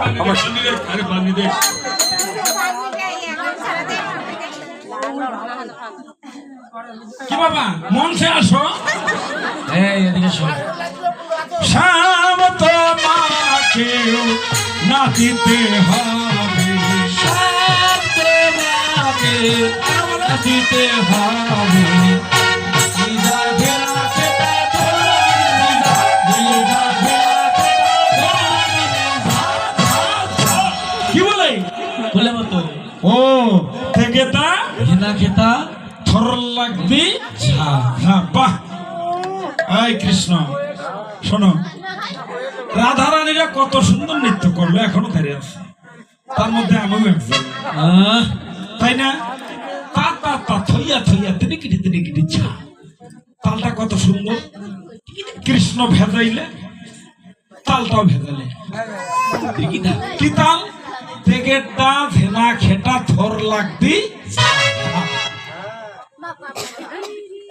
আমার শরীরে আরে পানি দে কি বাবা মঞ্চে আসো এই এদিকে শোন শাম তোমাকে নাচিতে হবে শাম তোমাকে নাচিতে হবে কি বলে বলে মতো ও থেকে তা ঘেনা খেতা থর লাগবি ঝা হ্যাঁ বাহ এই কৃষ্ণ শোনো রাধারানীরা কত সুন্দর নৃত্য করলো এখনো দাঁড়িয়ে আছে তার মধ্যে আমিও একজন তাই না তা তা তা থইয়া থইয়া তিনি কিটি ঝা তালটা কত সুন্দর কৃষ্ণ ভেজাইলে তালটাও ভেজালে কি তাল তেগেটা ধেনা খেটা থর লাগবি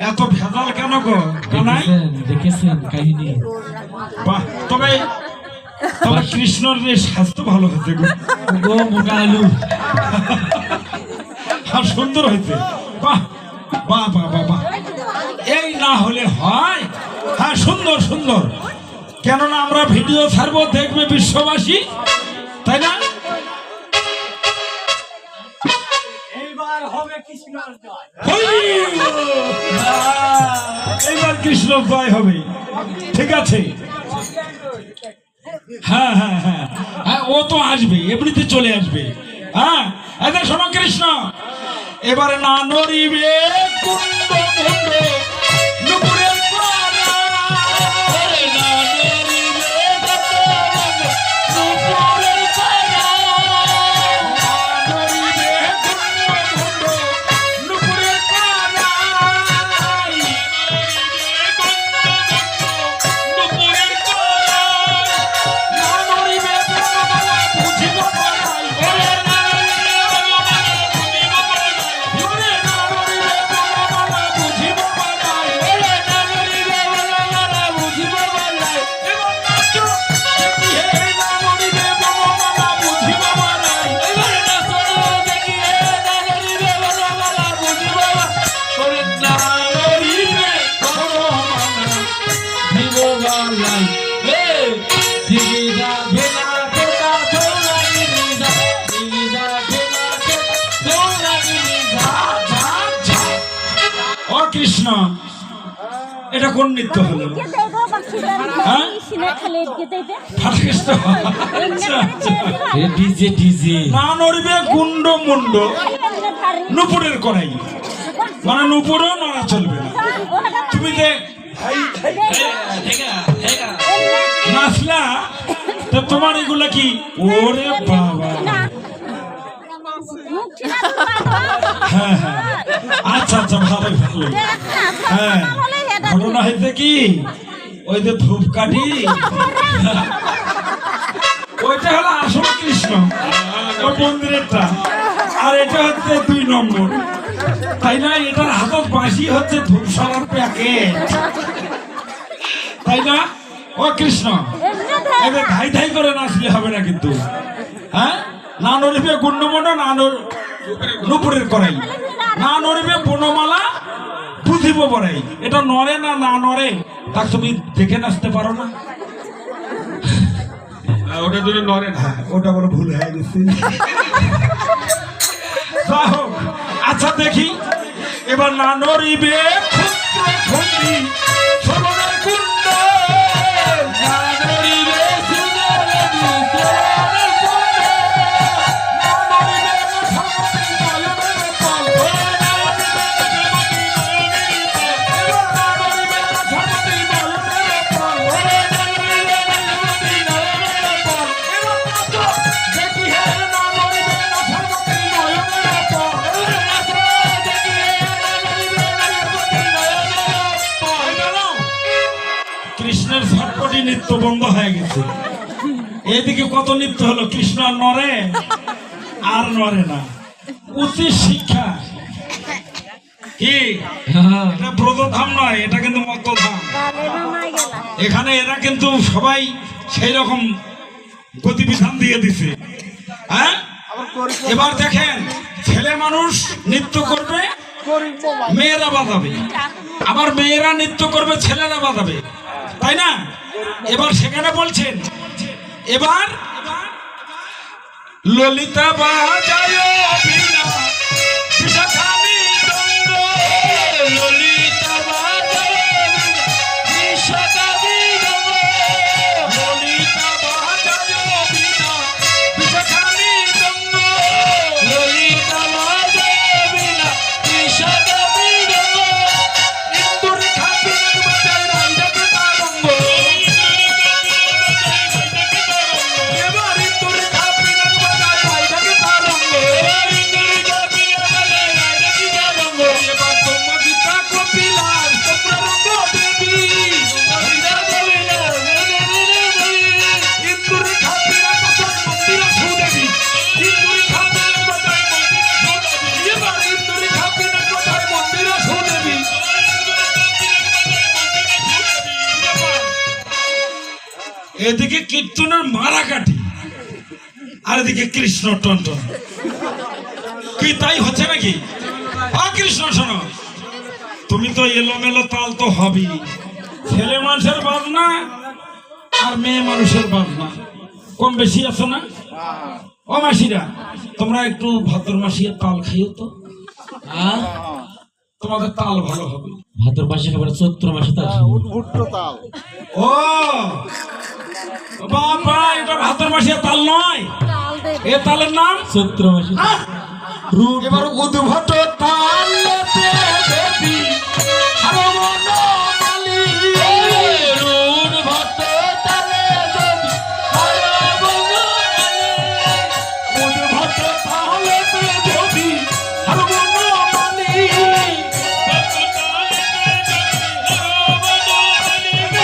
এত ভেজাল কেন গো কানাই দেখেছেন কাহিনী বাহ তবে তবে কৃষ্ণর যে স্বাস্থ্য ভালো হয়েছে গো গো মোটা আলু আর সুন্দর হয়েছে বাহ বাহ বাহ বাহ বাহ এই না হলে হয় হ্যাঁ সুন্দর সুন্দর কেননা আমরা ভিডিও ছাড়বো দেখবে বিশ্ববাসী তাই না এইবার কৃষ্ণ জয় হবে ঠিক আছে হ্যাঁ হ্যাঁ হ্যাঁ হ্যাঁ ও তো আসবে এমনিতে চলে আসবে হ্যাঁ এদের শোনো কৃষ্ণ এবারে না নড়িবে কুণ্ড মুণ্ড নুপুরের পাড়া। ওরে না নড়িবে নুপুরের পাড়া। না নড়িবে কুণ্ড মুণ্ড নুপুরের পাড়া। নুপুরের পাড়া। না নড়িবে বনমালা বুঝিব পাড়াই। ওরে না নড়িবে বনমালা বুঝিব পাড়াই। ওরে না নড়িবে বনমালা বুঝিব পাড়াই। এবার নাচো দেখি হে না নড়িবে বনমালা বুঝিব পাড়াই। এবারে নাচো দেখি হে না নড়িবে বনমালা বুঝিব পাড়াই। ওরে না নড়িবে বনমালা দিব বালাই এ দিগিজা ঘেনা খেতা তোরা গিরিজা দিগিজা ঘেনা খেতা তোরা গিরিজা ঝা ঝা ও কৃষ্ণ এটা কোন নৃত্য হলো হ্যাঁ ফাটিষ্ট আচ্ছা আচ্ছা এ ডিজে ডিজে না নড়িবে কুণ্ড মুন্ড নুপুরের করাই মানে নুপুরও নড়া চলবে না তুমি যে নাচলা তো তোমার এগুলা কি ওরে বাবা হ্যাঁ হ্যাঁ আচ্ছা আচ্ছা ভালো ভালো হ্যাঁ ঘটনা হয়েছে কি ওই যে ধূপকাঠি ওইটা হলো আসল কৃষ্ণ ওই মন্দিরেরটা আর এটা হচ্ছে 2 নম্বর তাই না এটার হাতত বাঁশি হচ্ছে ধূপশালার প্যাকেট তাই না ও কৃষ্ণ এবার ধাই ধাই করে নাচলে হবে না কিন্তু হ্যাঁ না নড়িবে গুন্ডমন্ড না নুপুরের করাই না নড়িবে বনমালা বুঝিব বড়াই এটা নড়ে না না নড়ে তা তুমি দেখে নাচতে পারো না ওটা তুমি নড়ে না ওটা বড় ভুল হয়ে গেছে যা হোক আচ্ছা দেখি এবার না নড়িবে ক্ষুদ্র ক্ষুদ্রি সরণের কুণ্ড না নড়িবে সুন্দর দুসরণের কুণ্ড না নড়িবে মুঠোমুঠি নয়নের তল না নড়িবে মুঠোমুঠি নয়নের তল এবার নাচো দেখি হে না নড়িবে মুঠোমুঠি নয়নের তল নাচো দেখি হে না নড়িবে মুঠোমুঠি নয়নের তল কৃষ্ণের ছটপটি নৃত্য বন্ধ হয়ে গেছে এদিকে কত নৃত্য হলো কৃষ্ণ আর নড়ে আর নড়ে না উচিত শিক্ষা কি এটা ব্রতধাম নয় এটা কিন্তু মত্তধাম এখানে এরা কিন্তু সবাই সেই রকম গতিবিধান দিয়ে দিছে। হ্যাঁ, এবার দেখেন ছেলে মানুষ নৃত্য করবে, মেয়েরা বাজাবে, আবার মেয়েরা নৃত্য করবে, ছেলেরা বাজাবে, তাই না? এবার সেখানে বলছেন, এবার ললিতা বাজায় বীণা বিশাখানি দণ্ড, ললিতা বাজায় বিশাখানি দণ্ড, ললিতা বাজায় বীণা বিশাখানি দণ্ড, ললিতা বাজায় বীণা বিশাখানি দণ্ড, ইন্দুরি খাতি বাজায় রাইডাকে তারঙ্গ, এবার ইন্দুরি খাতি বাজায় রাইডাকে তারঙ্গ, এবার তোমরা গীতা কপিলার তোমরা রঙ্গ দেবী, ইন্দুরি খাতি বাজায় মন্দিরা সুদেবী, ইন্দুরি খাতি বাজায় মন্দিরা সুদেবী, এবার ইন্দুরি খাতি বাজায় মন্দিরা সুদেবী। এদিকে কীর্তনের মারা কাঠি, আর এদিকে কৃষ্ণ টন্টন, কি তাই হচ্ছে নাকি? কৃষ্ণ শোনো, তুমি তো এলোমেলো তাল তো হবেই, ছেলে মানুষের বাজনা আর মেয়ে মানুষের বাজনা কম বেশি আছে না? ও মাসিরা, তোমরা একটু ভাদ্র মাসিয়া তাল খাইও তো, তোমাদের তাল ভালো হবে। ভাদ্র মাসে খাবার, চৈত্র মাসে তাল ও বাবা, এটা ভাদ্র মাসিয়া তাল নয়, এ তালের নাম চৈত্র মাসে। আহ! এবার উদ্ভট তালেতে দেবী হারমোন মালি, রুণ ভট্ট তালে দেবী হারমোন মালি, উদ্ভট তালেতে দেবী হারমোন মালি,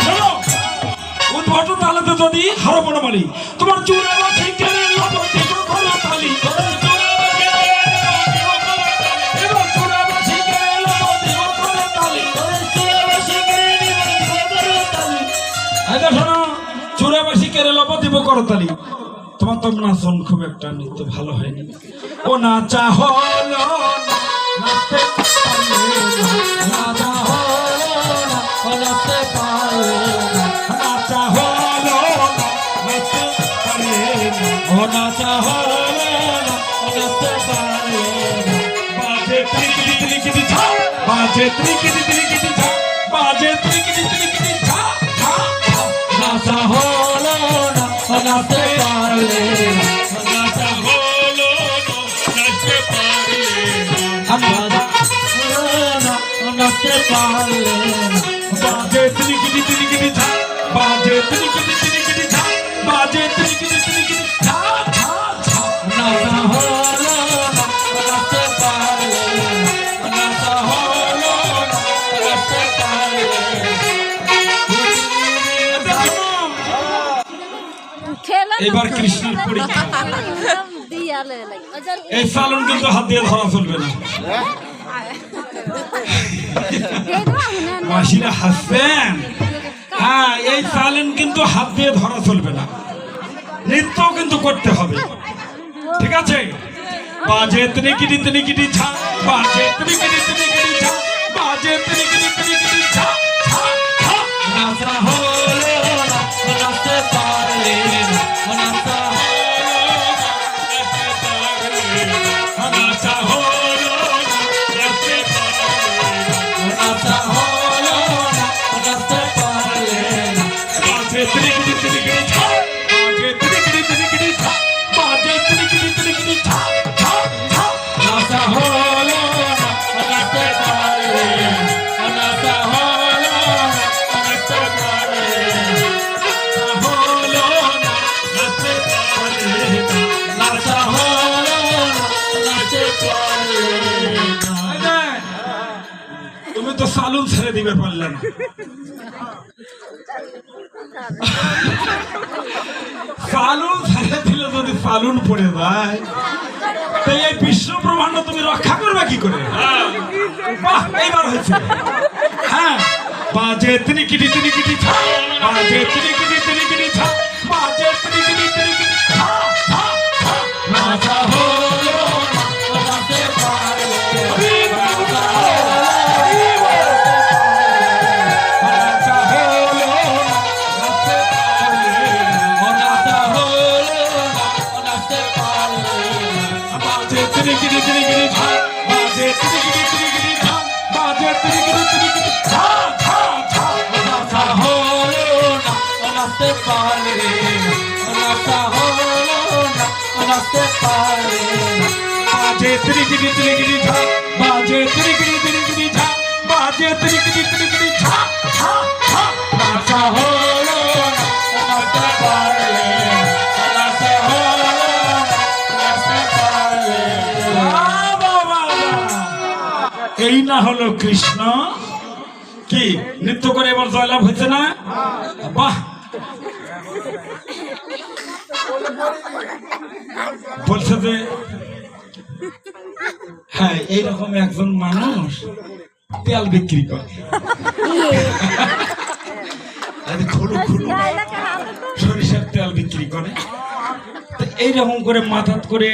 শোনো, উদ্ভট তালেতে যদি হারমোন মালি, তোমার চূড়া বাছি কেড়ে লবতি করো তালি, এবার চূড়া বাছি কেড়ে লবতি করো তালি। আচ্ছা শোনো, চূড়াবাসী কেড়ে লবদিব করতালি, তোমার তো নাচন খুব একটা নৃত্য ভালো হয়নি। ও নাচা হলো না, নাচতে পারলে না, নাচা হলো না, নাচতে পারলে না, নাচা হলো না, নাচতে পারলে না, ও নাচা হলো না, নাচতে পারলে না, বাজে ত্রিকিটি ত্রিকিটি ঝা, বাজে ত্রিকিটি ত্রিকিটি ঝা, বাজে ত্রিকিটি ত্রিকিটি ঝা, ঝা, ঝা। নাচা হলো না, নাচতে পারলে না, নাচা হলো না, নাচতে পারলে না, নাচতে পারলে না, বাজে ত্রিকিটি ত্রিকিটি ঝা, বাজে ত্রিকিটি ত্রিকিটি ঝা, বাজে ত্রিকিটি ত্রিকিটি ঝা, ঝা, ঝা। নাচা হলো না, নাচতে পারলে না, নাচা হলো না, নাচতে পারলে এবার কৃষ্ণের পরীক্ষা, এই সালন কিন্তু হাত দিয়ে ধরা চলবে না। মাসিরা হাসছেন, হ্যাঁ, এই সালন কিন্তু হাত দিয়ে ধরা চলবে না, নৃত্য কিন্তু করতে হবে, ঠিক আছে? বাজে ত্রিকিটি ত্রিকিটি ঝা, বাজে ত্রিকিটি ত্রিকিটি ঝা, বাজে ত্রিকিটি ত্রিকিটি ঝা, ঝা, ঝা। নাচা হলো না, নাচতে পারলে না, নাচা নাচা হলো না, নাচতে পারলে না, নাচা হলো না, নাচতে পারলে না, বাজে ত্রিকিটি ত্রিকিটি ঝা, বাজে ত্রিকিটি ত্রিকিটি ঝা, বাজে ত্রিকিটি ত্রিকিটি ঝা, ঝা, ঝা। নাচা হলো না, নাচতে পারলে না, নাচা হলো না, নাচতে পারলে হলো না, নাচতে পারলে না। নাচা হলো না, নাচতে পারলে না। তুমি তো সালুন ছেড়ে দিবে পারলে না, সালুন ছেড়ে দিলে যদি সালুন পড়ে যায়, তো এই বিশ্ব ব্রহ্মাণ্ড তুমি রক্ষা করবে কি করে? বাহ, এইবার হয়েছে। হ্যাঁ, বাজে ত্রিকিটি ত্রিকিটি ছা, বাজে ত্রিকিটি ত্রিকিটি ছা, বাজে ত্রিকিটি ত্রিকিটি নাচতে পারে না বাজে ত্রিকিটি ত্রিকিটি ঝা বাজে ত্রিকিটি ত্রিকিটি ঝা বাজে ত্রিকিটি ত্রিকিটি ঝা ঝা ঝা নাচা হলো না নাচতে পারলে না নাচা হলো না নাচতে পারলে না বাবা এই না হলো কৃষ্ণ কি নৃত্য করে এবার জয়লাভ হয়েছে না বাহ বলছে যে হ্যাঁ এইরকম একজন মানুষ তেল বিক্রি করে খুলু খুলু সরিষার তেল বিক্রি করে তো এইরকম করে মাথাত করে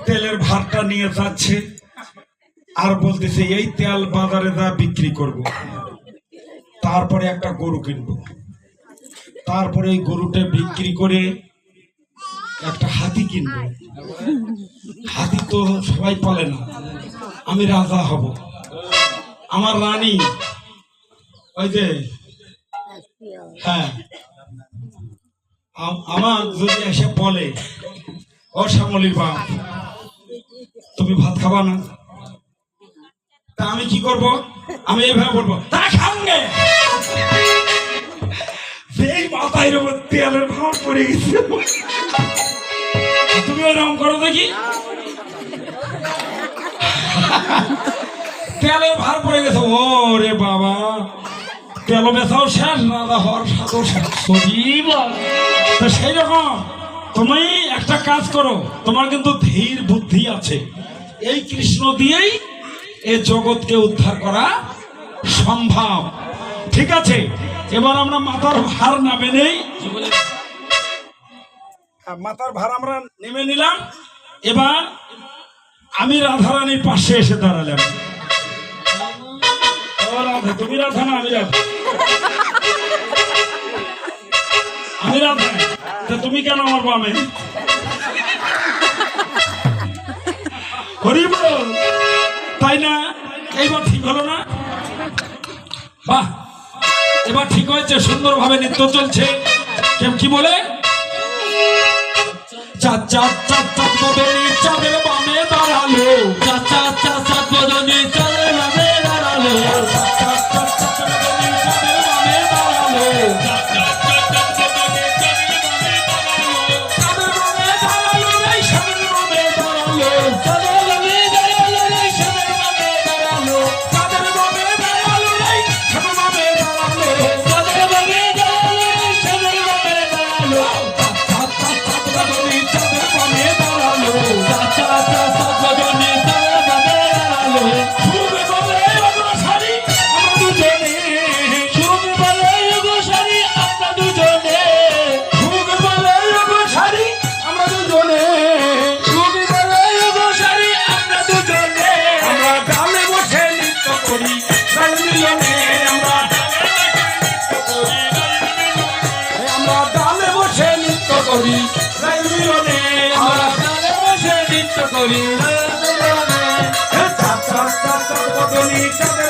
তেলের ভারটা নিয়ে যাচ্ছে আর বলতেছে এই তেল বাজারে যা বিক্রি করব তারপরে একটা গরু কিনবো তারপরে এই গরুটা বিক্রি করে একটা হাতি কিনবো হাতি তো সবাই পালে না আমি রাজা হব আমার রানী ওই যে হ্যাঁ আমার যদি এসে বলে ও শ্যামলির বাপ তুমি ভাত খাবা না তা আমি কি করব আমি এইভাবে বলবো তা খাওগে সেই মাথায় উপর তেলের ভাব পড়ে গেছে তুমি ওরকম করো দেখি তেলের ভার পড়ে গেছে ও রে বাবা তেল বেচাও শেষ রাজা হওয়ার সাথেও শেষ তো সেই রকম তুমি একটা কাজ করো তোমার কিন্তু ধীর বুদ্ধি আছে এই কৃষ্ণ দিয়েই এই জগৎকে উদ্ধার করা সম্ভব ঠিক আছে এবার আমরা মাথার ভার নামে নেই মাথার ভার আমরা নেমে নিলাম এবার আমি রাধারানীর পাশে এসে দাঁড়ালাম ও রাধা তুমি রাধা না আমি রাধা আমি রাধা তা তুমি কেন আমার বামে হরি বল তাই না এইবার ঠিক হলো না বাহ এবার ঠিক হয়েছে সুন্দরভাবে নৃত্য চলছে কেম কি বলে চার চার চার চার বদনি চাঁদের বামে দাঁড়ালো চার চার চার চার বদনি চাঁদের বামে দাঁড়ালো চার চার চার চার বদনি চাঁদের বামে দাঁড়ালো চাঁদের বামে দাঁড়ালো এই চাঁদের বামে দাঁড়ালো চাঁদের বামে দাঁড়ালো রে চাঁদের বামে দাঁড়ালো চাঁদের বামে দাঁড়ালো এই চাঁদের বামে দাঁড়ালো চাঁদের বামে দাঁড়ালো রে চাঁদের বামে দাঁড়ালো চার চার চার চার বদনি চাঁদের বামে দাঁড়ালো চার চার চার চার বদনি চাঁদের বামে দাঁড়ালো শুরু বলে বাংলা শাড়ি আমরা দুজনে শুরু বলে গোসারি আমরা দুজনে শুরু বলে বাংলা শাড়ি আমরা দুজনে শুরু বলে গোসারি আমরা দুজনে আমরা ডালে বসে নৃত্য করি রাই মিলনে আমরা ডালে বসে নৃত্য করি রাই মিলনে আমরা গানে বসে নৃত্য করি চার চার চার চার বদনি চাঁদের